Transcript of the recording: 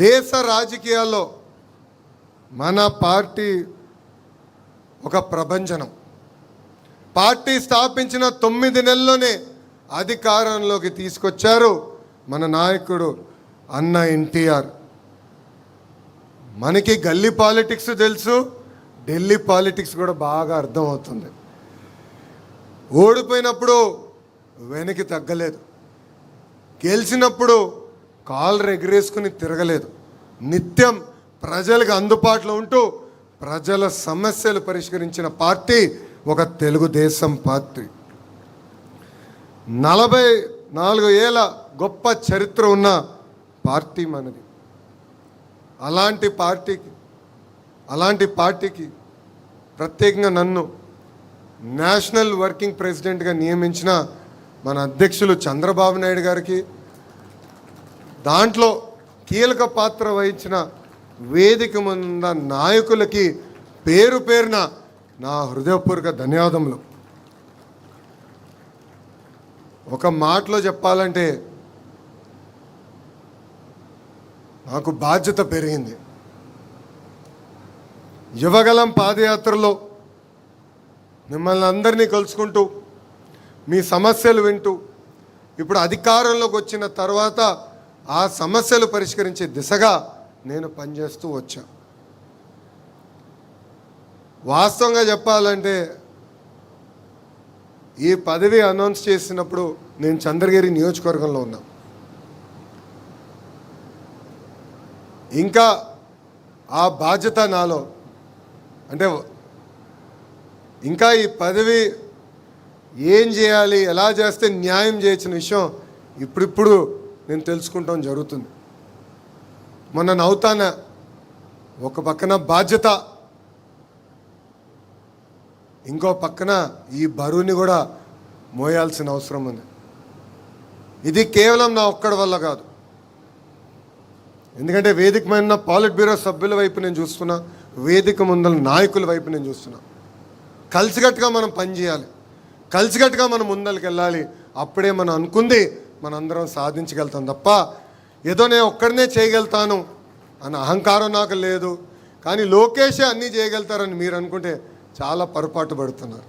దేశ రాజకీయాల్లో మన పార్టీ ఒక ప్రభంజనం. పార్టీ స్థాపించిన 9 నెలల్లోనే అధికారంలోకి తీసుకొచ్చారు మన నాయకుడు అన్న ఎన్టీఆర్. మనకి గల్లీ పాలిటిక్స్ తెలుసు, ఢిల్లీ పాలిటిక్స్ కూడా బాగా అర్థమవుతుంది. ఓడిపోయినప్పుడు వెనక్కి తగ్గలేదు, గెలిచినప్పుడు కాళ్ళు ఎగరేసుకుని తిరగలేదు. నిత్యం ప్రజలకు అందుబాటులో ఉంటూ ప్రజల సమస్యలు పరిష్కరించిన పార్టీ ఒక తెలుగుదేశం పార్టీ. 44 ఏళ్ళ గొప్ప చరిత్ర ఉన్న పార్టీ మనది. అలాంటి పార్టీకి ప్రత్యేకంగా నన్ను నేషనల్ వర్కింగ్ ప్రెసిడెంట్గా నియమించిన మన అధ్యక్షులు చంద్రబాబు నాయుడు గారికి, దాంట్లో కీలక పాత్ర వహించిన వేదిక ముంద నాయకులకి పేరు పేరున నా హృదయపూర్వక ధన్యవాదములు. ఒక మాటలో చెప్పాలంటే నాకు బాధ్యత పెరిగింది. యువగలం పాదయాత్రలో మిమ్మల్ని అందరినీ కలుసుకుంటూ మీ సమస్యలు వింటూ ఇప్పుడు అధికారంలోకి వచ్చిన తర్వాత ఆ సమస్యలు పరిష్కరించే దిశగా నేను పనిచేస్తూ వచ్చా. వాస్తవంగా చెప్పాలంటే ఈ పదవి అనౌన్స్ చేసినప్పుడు నేను చంద్రగిరి నియోజకవర్గంలో ఉన్నా. ఇంకా ఆ బాధ్యత నాలో, అంటే ఇంకా ఈ పదవి ఏం చేయాలి, ఎలా చేస్తే న్యాయం చేయించిన విషయం ఇప్పుడిప్పుడు నేను తెలుసుకుంటాం జరుగుతుంది. మొన్న నవ్వుతాన ఒక పక్కన బాధ్యత, ఇంకో పక్కన ఈ బరువుని కూడా మోయాల్సిన అవసరం ఉంది. ఇది కేవలం నా ఒక్కడి వల్ల కాదు, ఎందుకంటే వేదిక మీద పాలిట్ బ్యూరో సభ్యుల వైపు నేను చూస్తున్నా, వేదిక ముందల నాయకుల వైపు నేను చూస్తున్నా. కలిసికట్టుగా మనం పనిచేయాలి, కలిసికట్టుగా మనం ముందరికి వెళ్ళాలి. అప్పుడే మనం అనుకుంది మనందరం సాధించగలుగుతాం తప్ప ఏదో నేను ఒక్కడనే చేయగలుగుతాను అన్న అహంకారం నాకు లేదు. కానీ లోకేషే అన్నీ చేయగలుగుతారని మీరు అనుకుంటే చాలా పొరపాటు పడుతున్నారు.